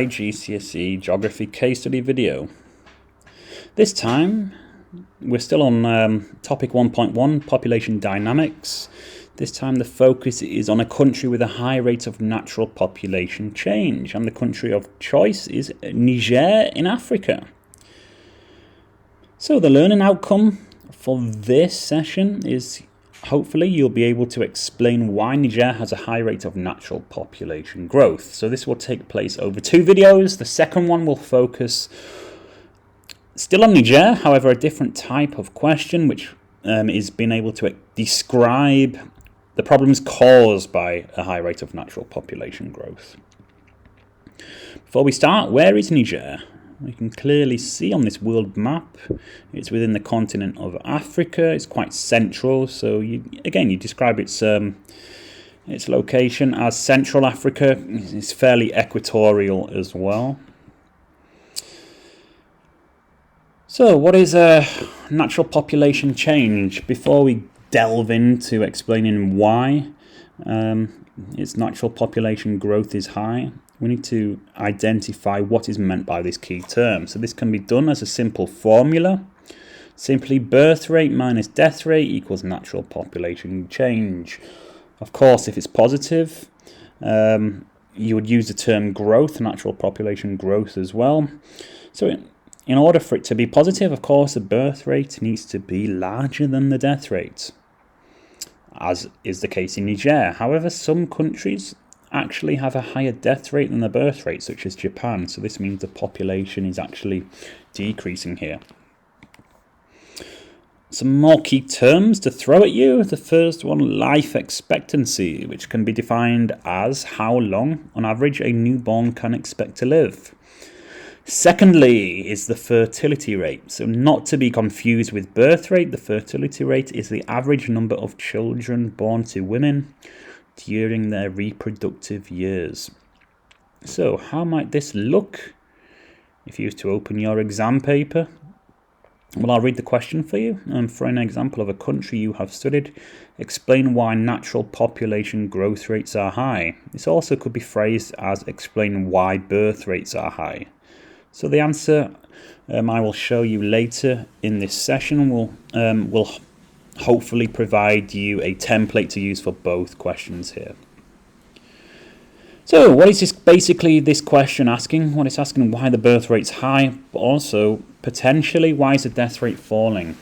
iGCSE Geography case study video. This time we're still on topic 1.1, population dynamics. This time the focus is on a country with a high rate of natural population change, and the country of choice is Niger in Africa. So the learning outcome for this session is hopefully you'll be able to explain why Niger has a high rate of natural population growth. So this will take place over 2 videos. The second one will focus still on Niger, however a different type of question, which is being able to describe the problems caused by a high rate of natural population growth. Before we start, where is Niger? You can clearly see on this world map, it's within the continent of Africa. It's quite central, so you describe its location as Central Africa. It's fairly equatorial as well. So what is a natural population change? Before we delve into explaining why its natural population growth is high, we need to identify what is meant by this key term. So this can be done as a simple formula. Simply birth rate minus death rate equals natural population change. Of course, if it's positive, you would use the term growth, natural population growth as well. So in order for it to be positive, of course, the birth rate needs to be larger than the death rate, as is the case in Niger. However, some countries actually have a higher death rate than the birth rate, such as Japan. So this means the population is actually decreasing here. Some more key terms to throw at you. The first one, life expectancy, which can be defined as how long, on average, a newborn can expect to live. Secondly is the fertility rate. So not to be confused with birth rate, the fertility rate is the average number of children born to women during their reproductive years. So how might this look if you were to open your exam paper? Well, I'll read the question for you. For an example of a country you have studied, explain why natural population growth rates are high. This also could be phrased as explain why birth rates are high. So the answer I will show you later in this session will hopefully provide you a template to use for both questions here. So what is this question asking? Well, it's asking why the birth rate's high, but also potentially why is the death rate falling?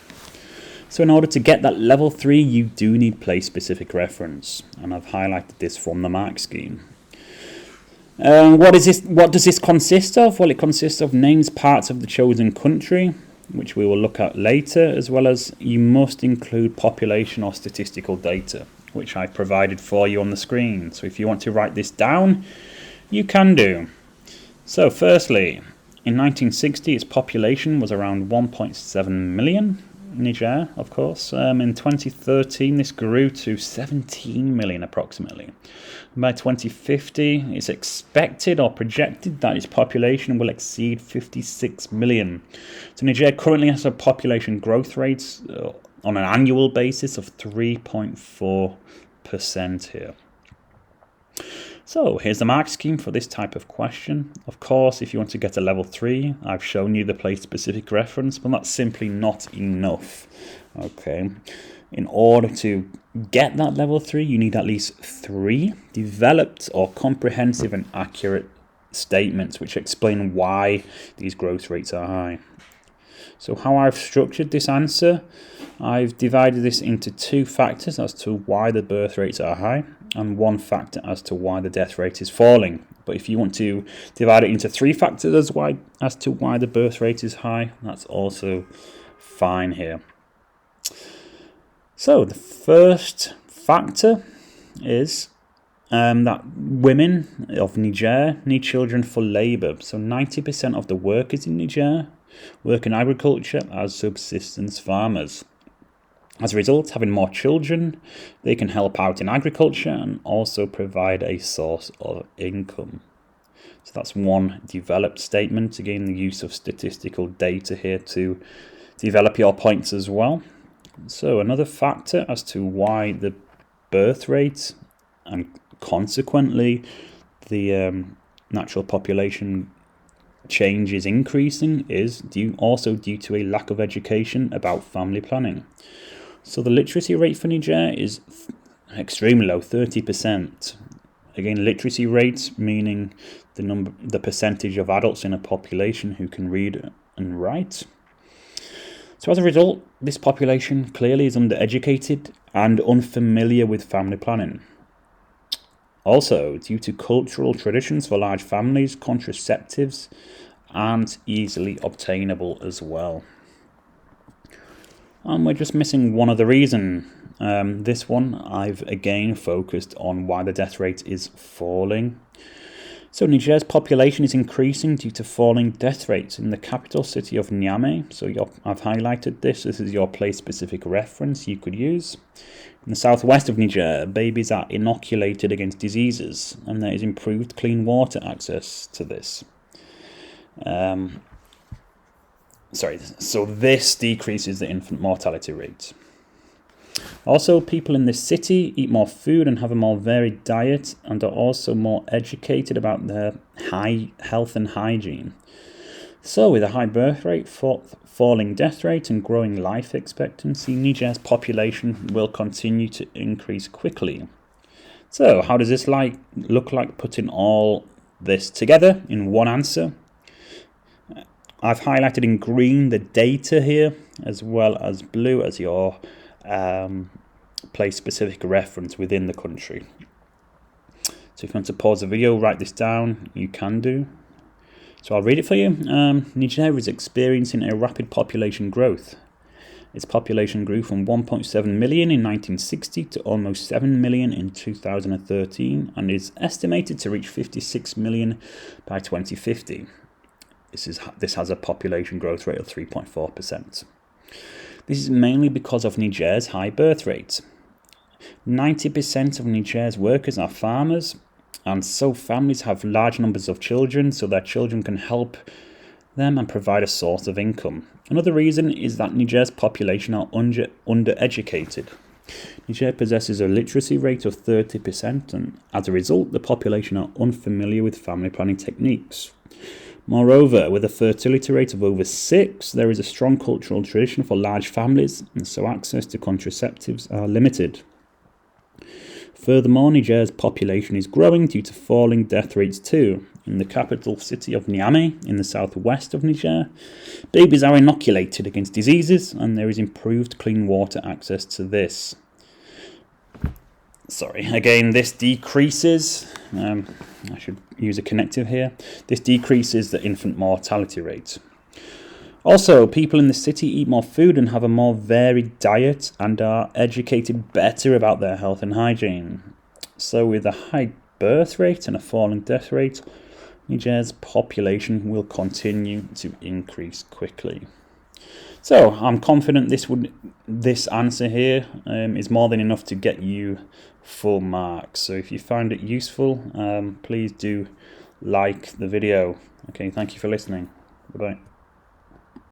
So in order to get that level 3, you do need place-specific reference, and I've highlighted this from the mark scheme. What does this consist of? Well, it consists of names, parts of the chosen country, which we will look at later, as well as you must include population or statistical data, which I provided for you on the screen. So if you want to write this down, you can do. So firstly, in 1960, its population was around 1.7 million. Niger, of course. In 2013, this grew to 17 million approximately. By 2050, it's expected or projected that its population will exceed 56 million. So Niger currently has a population growth rate on an annual basis of 3.4% here. So here's the mark scheme for this type of question. Of course, if you want to get a level 3, I've shown you the place-specific reference, but that's simply not enough. Okay, in order to get that level 3, you need at least 3 developed or comprehensive and accurate statements which explain why these growth rates are high. So how I've structured this answer, I've divided this into 2 factors as to why the birth rates are high, and 1 factor as to why the death rate is falling. But if you want to divide it into 3 factors as to why the birth rate is high, that's also fine here. So the first factor is that women of Niger need children for labour. So 90% of the workers in Niger work in agriculture as subsistence farmers. As a result, having more children, they can help out in agriculture and also provide a source of income. So that's one developed statement. Again, the use of statistical data here to develop your points as well. So another factor as to why the birth rate and consequently the natural population change is increasing is also due to a lack of education about family planning. So the literacy rate for Niger is extremely low, 30%. Again, literacy rate meaning the percentage of adults in a population who can read and write. So as a result, this population clearly is undereducated and unfamiliar with family planning. Also, due to cultural traditions for large families, contraceptives aren't easily obtainable as well. And we're just missing one other reason. This one, I've again focused on why the death rate is falling. So Niger's population is increasing due to falling death rates in the capital city of Niamey. So I've highlighted this. This is your place-specific reference you could use. In the southwest of Niger, babies are inoculated against diseases, and there is improved clean water access to this. So this decreases the infant mortality rate. Also, people in this city eat more food and have a more varied diet and are also more educated about their high health and hygiene. So with a high birth rate, falling death rate and growing life expectancy, Niger's population will continue to increase quickly. So how does this look like putting all this together in one answer? I've highlighted in green the data here, as well as blue as your place-specific reference within the country. So if you want to pause the video, write this down, you can do. So I'll read it for you. Niger is experiencing a rapid population growth. Its population grew from 1.7 million in 1960 to almost 7 million in 2013 and is estimated to reach 56 million by 2050. This has a population growth rate of 3.4%. This is mainly because of Niger's high birth rate. 90% of Niger's workers are farmers, and so families have large numbers of children, so their children can help them and provide a source of income. Another reason is that Niger's population are undereducated. Niger possesses a literacy rate of 30%, and as a result, the population are unfamiliar with family planning techniques. Moreover, with a fertility rate of over 6, there is a strong cultural tradition for large families, and so access to contraceptives are limited. Furthermore, Niger's population is growing due to falling death rates too. In the capital city of Niamey, in the southwest of Niger, babies are inoculated against diseases, and there is improved clean water access to this. Again, this decreases, I should use a connective here, this decreases the infant mortality rate. Also, people in the city eat more food and have a more varied diet and are educated better about their health and hygiene. So with a high birth rate and a falling death rate, Niger's population will continue to increase quickly. So I'm confident this answer here is more than enough to get you full marks. So if you found it useful, please do like the video. Okay, thank you for listening. Bye-bye.